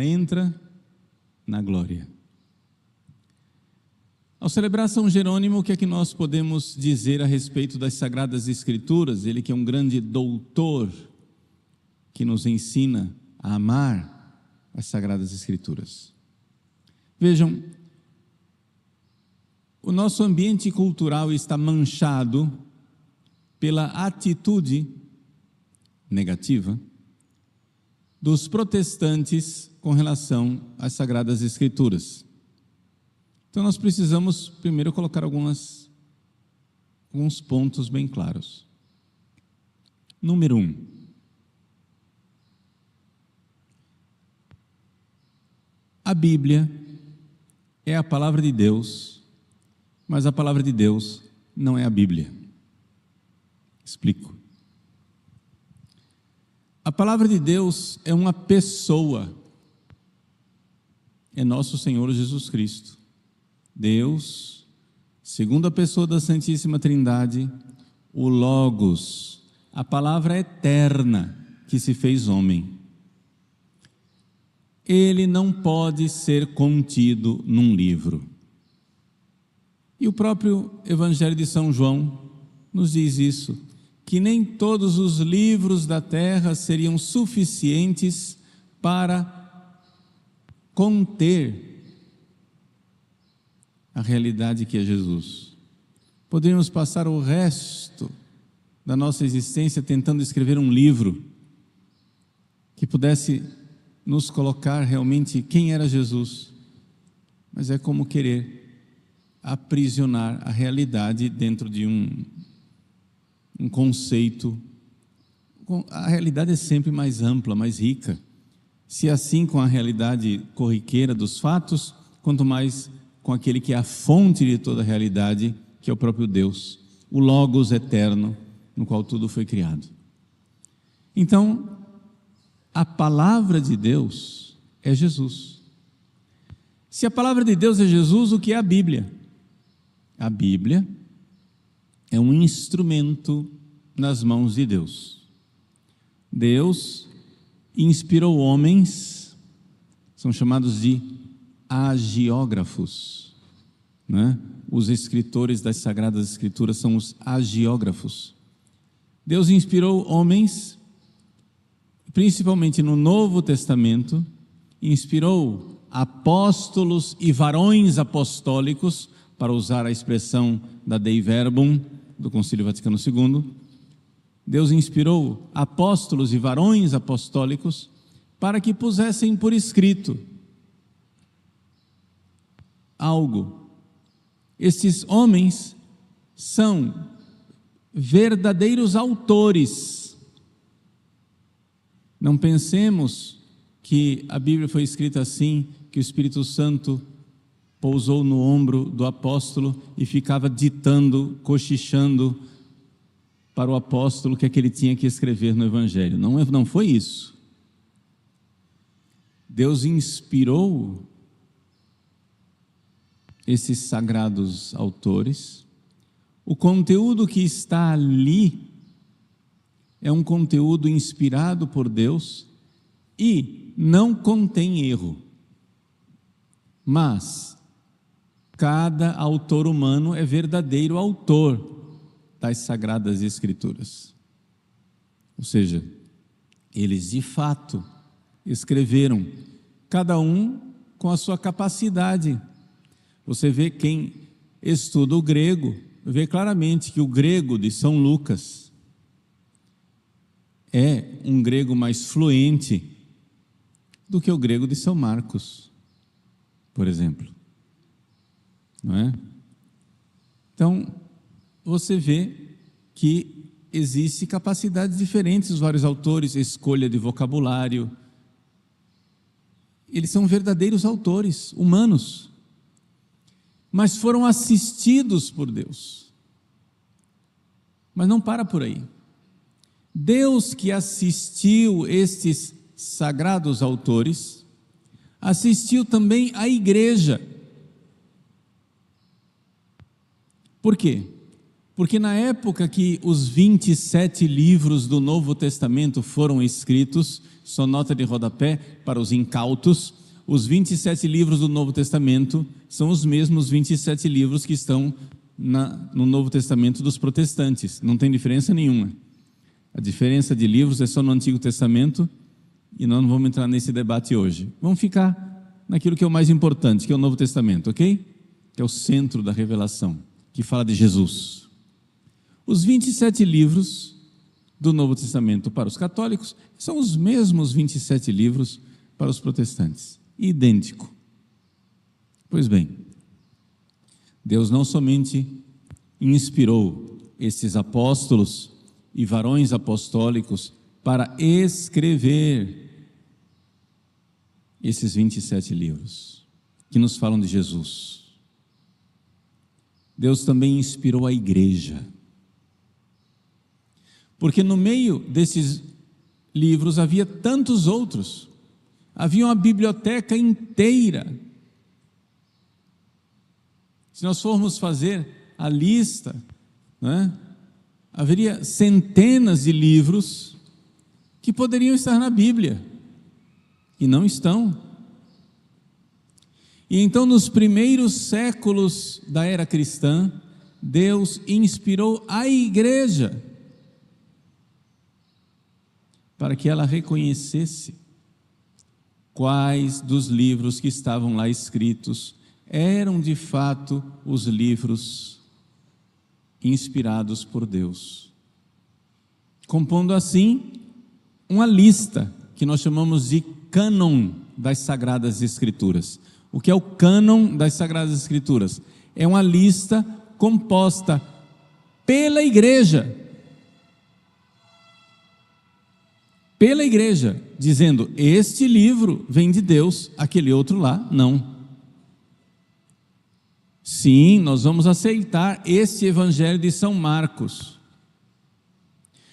entra na glória. Ao celebrar São Jerônimo, o que é que nós podemos dizer a respeito das Sagradas Escrituras? Ele que é um grande doutor, que nos ensina a amar as Sagradas Escrituras. Vejam, o nosso ambiente cultural está manchado pela atitude negativa dos protestantes com relação às Sagradas Escrituras. Então nós precisamos primeiro colocar alguns pontos bem claros. Número 1. A Bíblia é a palavra de Deus, mas a palavra de Deus não é a Bíblia. Explico. A palavra de Deus é uma pessoa, é nosso Senhor Jesus Cristo. Deus, segunda pessoa da Santíssima Trindade, o Logos, a palavra eterna que se fez homem. Ele não pode ser contido num livro. E o próprio Evangelho de São João nos diz isso, que nem todos os livros da terra seriam suficientes para conter a realidade que é Jesus. Poderíamos passar o resto da nossa existência tentando escrever um livro que pudesse nos colocar realmente quem era Jesus, mas é como querer aprisionar a realidade dentro de um conceito. A realidade é sempre mais ampla, mais rica. Se assim com a realidade corriqueira dos fatos, quanto mais com aquele que é a fonte de toda a realidade, que é o próprio Deus, o Logos eterno, no qual tudo foi criado. Então, a palavra de Deus é Jesus. Se a palavra de Deus é Jesus, o que é a Bíblia? A Bíblia é um instrumento nas mãos de Deus. Deus inspirou homens, são chamados de agiógrafos, né? Os escritores das Sagradas Escrituras são os agiógrafos. Deus inspirou homens, principalmente no Novo Testamento, inspirou apóstolos e varões apostólicos, para usar a expressão da Dei Verbum, do Concílio Vaticano II. Deus inspirou apóstolos e varões apostólicos para que pusessem por escrito algo. Esses homens são verdadeiros autores. Não pensemos que a Bíblia foi escrita assim, que o Espírito Santo pousou no ombro do apóstolo e ficava ditando, cochichando para o apóstolo o que é que ele tinha que escrever no Evangelho. Não foi isso. Deus inspirou esses sagrados autores. O conteúdo que está ali é um conteúdo inspirado por Deus e não contém erro. Mas cada autor humano é verdadeiro autor das Sagradas Escrituras. Ou seja, eles de fato escreveram, cada um com a sua capacidade. Você vê, quem estuda o grego, vê claramente que o grego de São Lucas é um grego mais fluente do que o grego de São Marcos, por exemplo. Não é? Então, você vê que existe capacidades diferentes dos vários autores, escolha de vocabulário. Eles são verdadeiros autores, humanos, mas foram assistidos por Deus. Mas não para por aí. Deus que assistiu estes sagrados autores, assistiu também a igreja. Por quê? Porque na época que os 27 livros do Novo Testamento foram escritos, só nota de rodapé para os incautos, os 27 livros do Novo Testamento são os mesmos 27 livros que estão no Novo Testamento dos protestantes, não tem diferença nenhuma. A diferença de livros é só no Antigo Testamento, e nós não vamos entrar nesse debate hoje. Vamos ficar naquilo que é o mais importante, que é o Novo Testamento, ok? Que é o centro da revelação, que fala de Jesus. Os 27 livros do Novo Testamento para os católicos são os mesmos 27 livros para os protestantes, idêntico. Pois bem, Deus não somente inspirou esses apóstolos e varões apostólicos para escrever esses 27 livros que nos falam de Jesus. Deus também inspirou a igreja. Porque no meio desses livros havia tantos outros. Havia uma biblioteca inteira. Se nós formos fazer a lista, né, haveria centenas de livros que poderiam estar na Bíblia e não estão. E então, nos primeiros séculos da era cristã, Deus inspirou a igreja para que ela reconhecesse quais dos livros que estavam lá escritos eram de fato os livros inspirados por Deus, compondo assim uma lista que nós chamamos de cânon das Sagradas Escrituras. O que é o cânon das Sagradas Escrituras? É uma lista composta pela igreja, dizendo: este livro vem de Deus, aquele outro lá, não. Sim, nós vamos aceitar esse evangelho de São Marcos,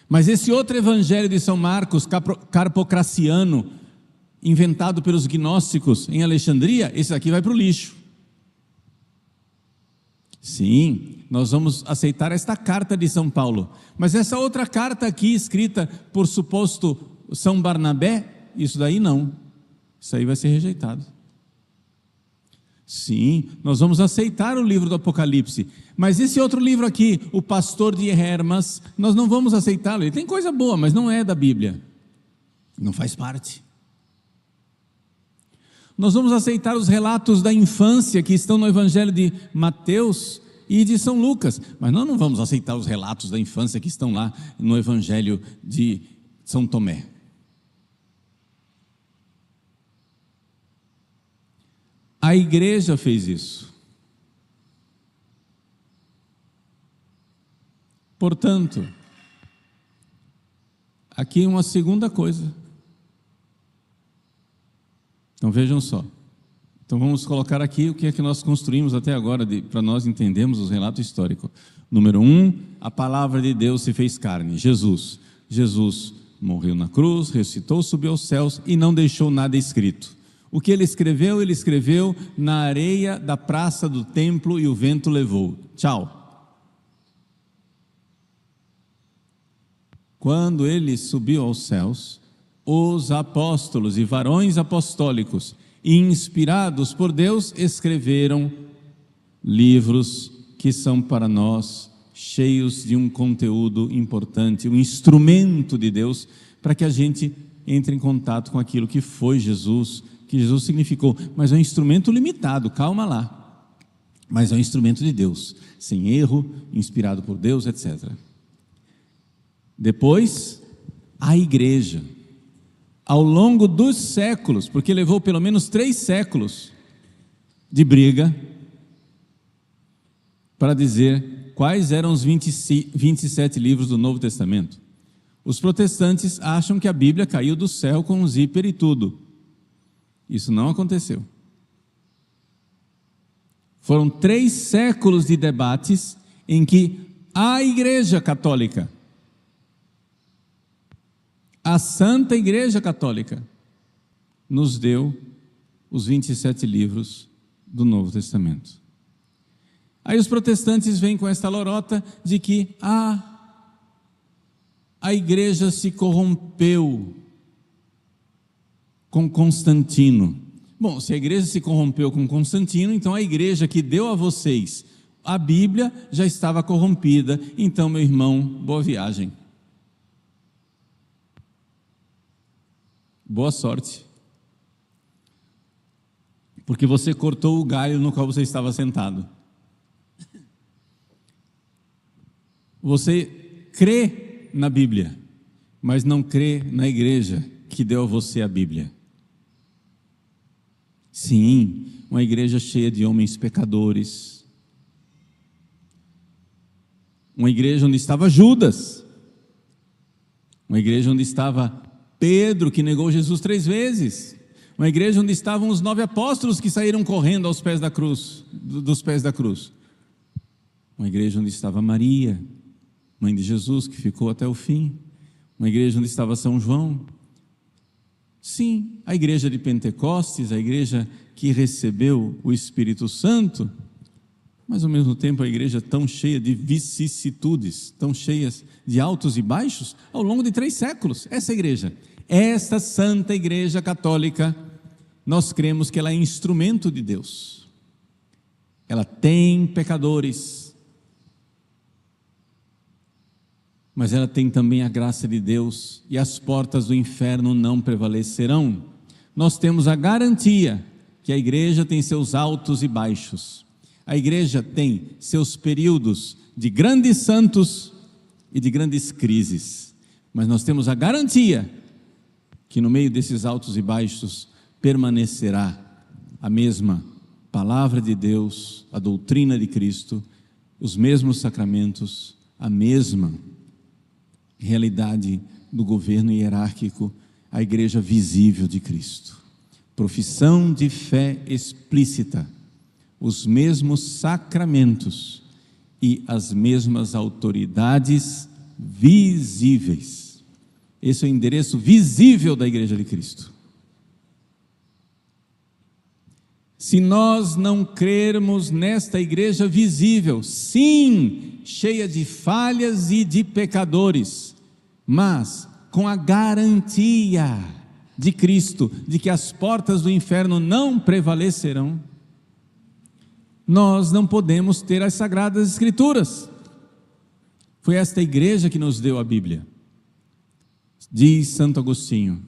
mas esse outro evangelho de São Marcos, carpocraciano, inventado pelos gnósticos em Alexandria, esse aqui vai para o lixo. Sim, nós vamos aceitar esta carta de São Paulo, mas essa outra carta aqui, escrita por suposto São Barnabé, isso daí não, isso aí vai ser rejeitado. Sim, nós vamos aceitar o livro do Apocalipse, mas esse outro livro aqui, o Pastor de Hermas, nós não vamos aceitá-lo. Ele tem coisa boa, mas não é da Bíblia, não faz parte. Nós vamos aceitar os relatos da infância que estão no Evangelho de Mateus e de São Lucas, mas nós não vamos aceitar os relatos da infância que estão lá no Evangelho de São Tomé. A igreja fez isso. Portanto, aqui uma segunda coisa. Então vejam só. Então vamos colocar aqui o que é que nós construímos até agora para nós entendermos o relato histórico. Número 1, a palavra de Deus se fez carne, Jesus. Jesus morreu na cruz, ressuscitou, subiu aos céus e não deixou nada escrito. O que ele escreveu na areia da praça do templo e o vento levou. Tchau. Quando ele subiu aos céus, os apóstolos e varões apostólicos, inspirados por Deus, escreveram livros que são para nós cheios de um conteúdo importante, um instrumento de Deus para que a gente entre em contato com aquilo que foi Jesus, que Jesus significou, mas é um instrumento limitado, calma lá, mas é um instrumento de Deus, sem erro, inspirado por Deus, etc. Depois, a igreja, ao longo dos séculos, porque levou pelo menos 3 séculos de briga, para dizer quais eram os 27 livros do Novo Testamento. Os protestantes acham que a Bíblia caiu do céu com um zíper e tudo. Isso não aconteceu. Foram 3 séculos de debates em que a Igreja Católica, a Santa Igreja Católica, nos deu os 27 livros do Novo Testamento. Aí os protestantes vêm com esta lorota de que a igreja se corrompeu com Constantino. Bom, se a igreja se corrompeu com Constantino, então a igreja que deu a vocês a Bíblia já estava corrompida. Então, meu irmão, boa viagem. Boa sorte. Porque você cortou o galho no qual você estava sentado. Você crê na Bíblia, mas não crê na igreja que deu a você a Bíblia. Sim, uma igreja cheia de homens pecadores. Uma igreja onde estava Judas. Uma igreja onde estava Pedro, que negou Jesus 3 vezes. Uma igreja onde estavam os 9 apóstolos que saíram correndo aos pés da cruz, dos pés da cruz. Uma igreja onde estava Maria, mãe de Jesus, que ficou até o fim. Uma igreja onde estava São João. Sim, a igreja de Pentecostes, a igreja que recebeu o Espírito Santo, mas ao mesmo tempo a igreja tão cheia de vicissitudes, tão cheias de altos e baixos, ao longo de 3 séculos. Essa igreja, esta Santa Igreja Católica, nós cremos que ela é instrumento de Deus. Ela tem pecadores, mas ela tem também a graça de Deus, e as portas do inferno não prevalecerão. Nós temos a garantia que a igreja tem seus altos e baixos. A igreja tem seus períodos de grandes santos e de grandes crises, mas nós temos a garantia que no meio desses altos e baixos permanecerá a mesma palavra de Deus, a doutrina de Cristo, os mesmos sacramentos, a mesma realidade do governo hierárquico, a igreja visível de Cristo. Profissão de fé explícita, os mesmos sacramentos e as mesmas autoridades visíveis. Esse é o endereço visível da igreja de Cristo. Se nós não crermos nesta igreja visível, sim, cheia de falhas e de pecadores, mas com a garantia de Cristo, de que as portas do inferno não prevalecerão, nós não podemos ter as Sagradas Escrituras. Foi esta igreja que nos deu a Bíblia. Diz Santo Agostinho: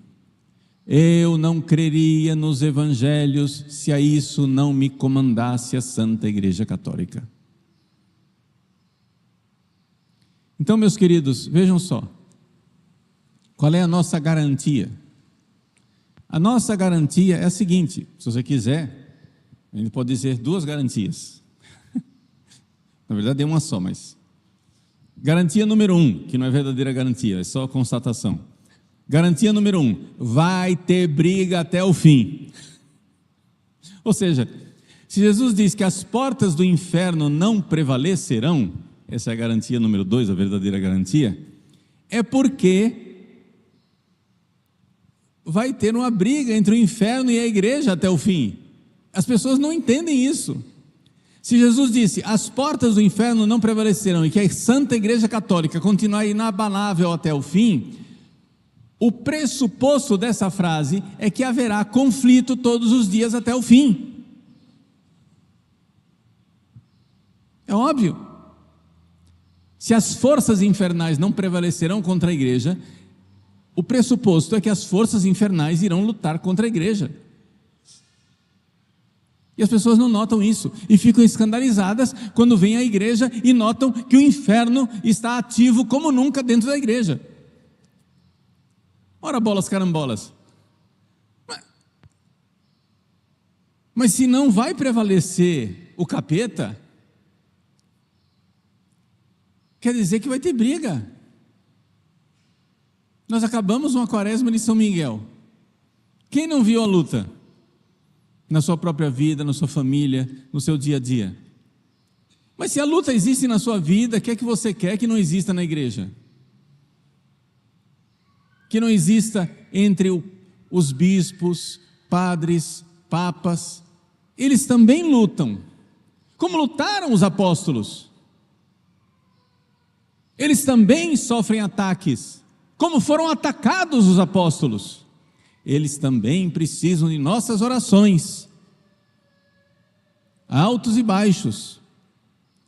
eu não creria nos evangelhos se a isso não me comandasse a Santa Igreja Católica. Então, meus queridos, vejam só, qual é a nossa garantia? A nossa garantia é a seguinte, se você quiser, a gente pode dizer 2 garantias. Na verdade é uma só, mas... Garantia número 1, que não é verdadeira garantia, é só constatação. Garantia número 1, vai ter briga até o fim. Ou seja, se Jesus diz que as portas do inferno não prevalecerão, essa é a garantia número 2, a verdadeira garantia, é porque vai ter uma briga entre o inferno e a igreja até o fim. As pessoas não entendem isso. Se Jesus disse, as portas do inferno não prevalecerão, e que a Santa Igreja Católica continuará inabalável até o fim, o pressuposto dessa frase é que haverá conflito todos os dias até o fim. É óbvio. Se as forças infernais não prevalecerão contra a igreja, o pressuposto é que as forças infernais irão lutar contra a igreja. E as pessoas não notam isso e ficam escandalizadas quando vêm à igreja e notam que o inferno está ativo como nunca dentro da igreja. Ora bolas carambolas. Mas se não vai prevalecer o capeta, quer dizer que vai ter briga. Nós acabamos uma quaresma de São Miguel. Quem não viu a luta? Na sua própria vida, na sua família, no seu dia a dia. Mas se a luta existe na sua vida, o que é que você quer que não exista na igreja? Que não exista entre os bispos, padres, papas. Eles também lutam. Como lutaram os apóstolos? Eles também sofrem ataques. Como foram atacados os apóstolos? Eles também precisam de nossas orações. Altos e baixos,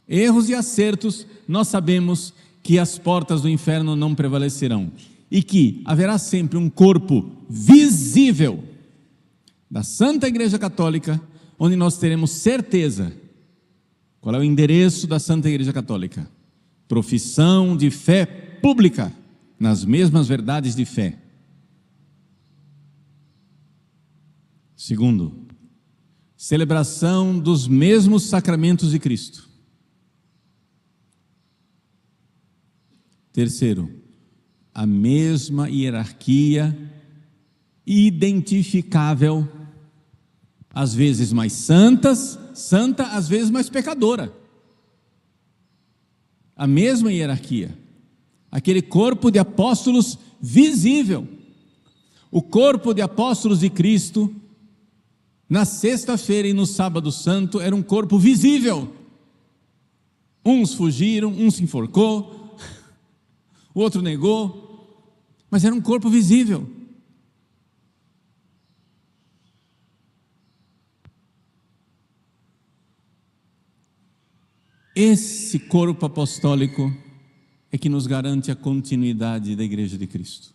erros e acertos, nós sabemos que as portas do inferno não prevalecerão e que haverá sempre um corpo visível da Santa Igreja Católica, onde nós teremos certeza. Qual é o endereço da Santa Igreja Católica? Profissão de fé pública, nas mesmas verdades de fé. Segundo, celebração dos mesmos sacramentos de Cristo. Terceiro, a mesma hierarquia identificável, às vezes mais santa, às vezes mais pecadora. A mesma hierarquia, aquele corpo de apóstolos visível. O corpo de apóstolos de Cristo, na sexta-feira e no sábado santo, era um corpo visível. Uns fugiram, um se enforcou, o outro negou, mas era um corpo visível. Esse corpo apostólico é que nos garante a continuidade da Igreja de Cristo.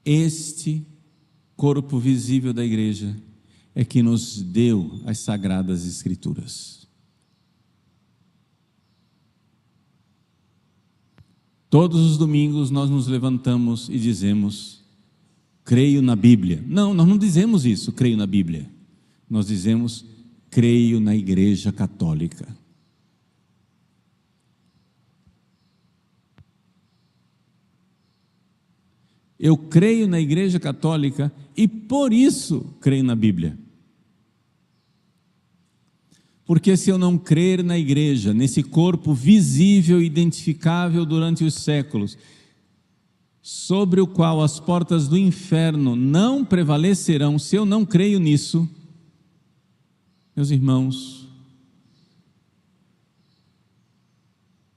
Este corpo visível da Igreja é que nos deu as Sagradas Escrituras. Todos os domingos nós nos levantamos e dizemos: creio na Bíblia. Não, nós não dizemos isso, creio na Bíblia. Nós dizemos: creio na Igreja Católica. Eu creio na Igreja Católica e por isso creio na Bíblia. Porque se eu não crer na Igreja, nesse corpo visível e identificável durante os séculos, sobre o qual as portas do inferno não prevalecerão, se eu não creio nisso, meus irmãos,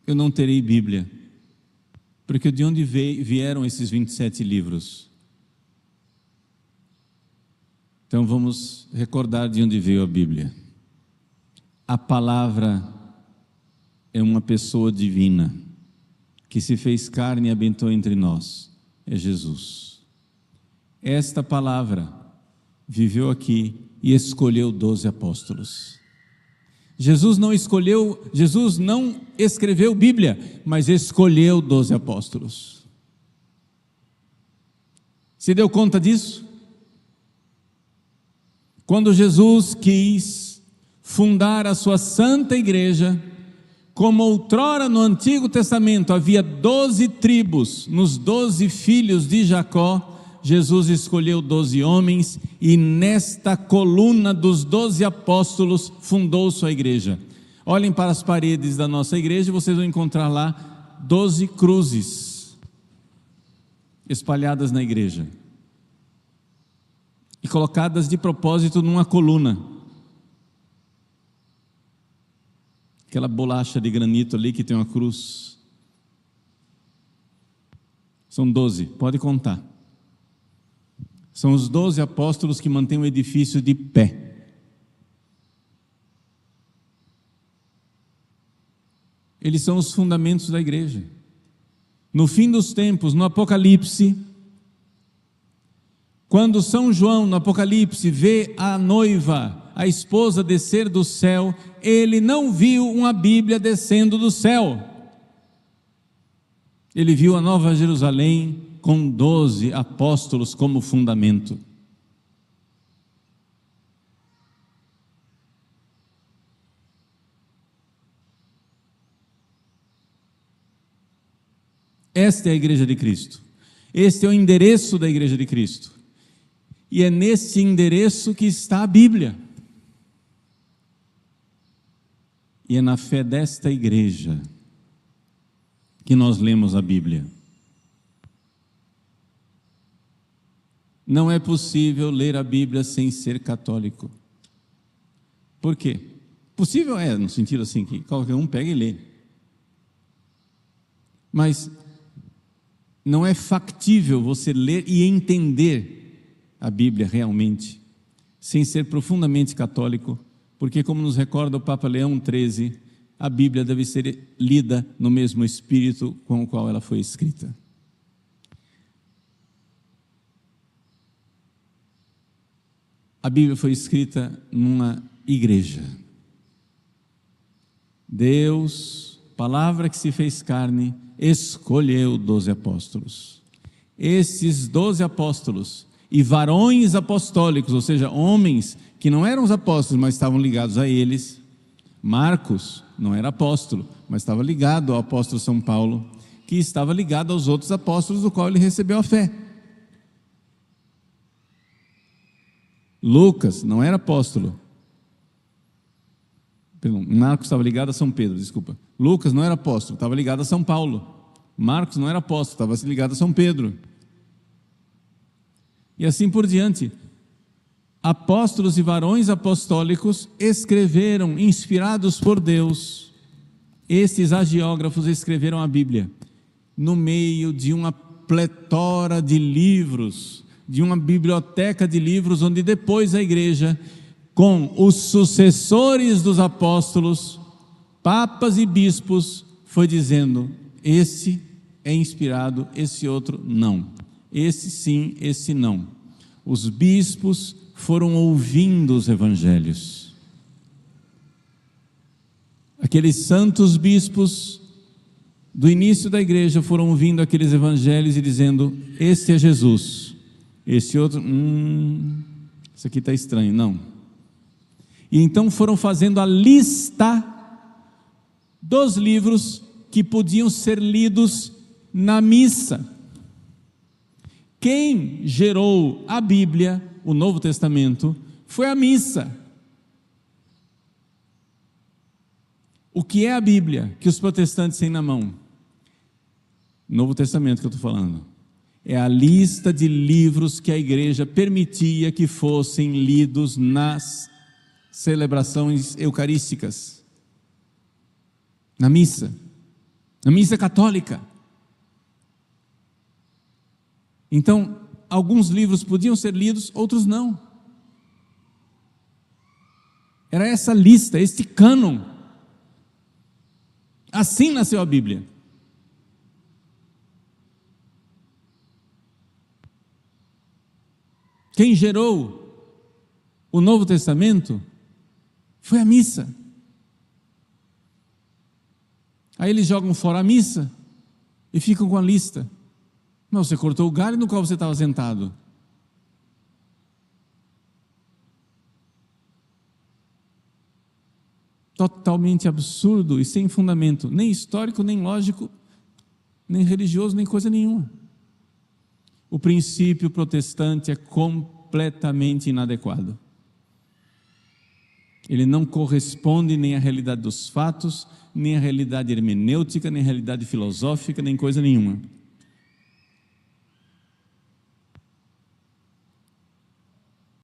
eu não terei Bíblia. Porque de onde vieram esses 27 livros? Então vamos recordar de onde veio a Bíblia. A palavra é uma pessoa divina, que se fez carne e habitou entre nós, é Jesus. Esta palavra viveu aqui e escolheu 12 apóstolos. Jesus não escreveu Bíblia, mas escolheu 12 apóstolos. Se deu conta disso? Quando Jesus quis fundar a sua santa igreja, como outrora no Antigo Testamento havia 12 tribos, nos 12 filhos de Jacó, Jesus escolheu 12 homens e nesta coluna dos 12 apóstolos fundou sua igreja. Olhem para as paredes da nossa igreja e vocês vão encontrar lá 12 cruzes espalhadas na igreja e colocadas de propósito numa coluna. Aquela bolacha de granito ali que tem uma cruz. São 12, pode contar. São os 12 apóstolos que mantêm o edifício de pé. Eles são os fundamentos da igreja. No fim dos tempos, no Apocalipse, quando São João, no Apocalipse, vê a noiva, a esposa descer do céu, ele não viu uma Bíblia descendo do céu. Ele viu a Nova Jerusalém com 12 apóstolos como fundamento. Esta é a Igreja de Cristo. Este é o endereço da Igreja de Cristo. E é nesse endereço que está a Bíblia. E é na fé desta igreja que nós lemos a Bíblia. não é possível ler a Bíblia sem ser católico. Por quê? Possível é, no sentido assim, que qualquer um pega e lê. Mas não é factível você ler e entender a Bíblia realmente, sem ser profundamente católico, porque, como nos recorda o Papa Leão XIII, a Bíblia deve ser lida no mesmo espírito com o qual ela foi escrita. A Bíblia foi escrita numa igreja. Deus, palavra que se fez carne, escolheu 12 apóstolos. Esses 12 apóstolos e varões apostólicos, ou seja, homens que não eram os apóstolos, mas estavam ligados a eles. Marcos não era apóstolo, mas estava ligado ao apóstolo São Paulo, que estava ligado aos outros apóstolos, do qual ele recebeu a fé. Lucas não era apóstolo. Perdão, Marcos estava ligado a São Pedro, desculpa. Lucas não era apóstolo, estava ligado a São Paulo. Marcos não era apóstolo, estava ligado a São Pedro. E assim por diante. Apóstolos e varões apostólicos escreveram, inspirados por Deus. Esses hagiógrafos escreveram a Bíblia no meio de uma pletora de livros, de uma biblioteca de livros, onde depois a igreja, com os sucessores dos apóstolos, papas e bispos, foi dizendo: esse é inspirado, esse outro não, esse sim, esse não. Os bispos foram ouvindo os evangelhos. Aqueles santos bispos do início da igreja foram ouvindo aqueles evangelhos e dizendo: esse é Jesus, esse outro, isso aqui está estranho, não. E então foram fazendo a lista dos livros que podiam ser lidos na missa. Quem gerou a Bíblia, o Novo Testamento, foi a missa. O que é a Bíblia que os protestantes têm na mão? Novo Testamento que eu estou falando. É a lista de livros que a igreja permitia que fossem lidos nas celebrações eucarísticas, na missa católica. Então, alguns livros podiam ser lidos, outros não. Era essa lista, este cânon. Assim nasceu a Bíblia. Quem gerou o Novo Testamento foi a missa. Aí eles jogam fora a missa e ficam com a lista. Mas você cortou o galho no qual você estava sentado. Totalmente absurdo e sem fundamento, nem histórico, nem lógico, nem religioso, nem coisa nenhuma. O princípio protestante é completamente inadequado. Ele não corresponde nem à realidade dos fatos, nem à realidade hermenêutica, nem à realidade filosófica, nem coisa nenhuma.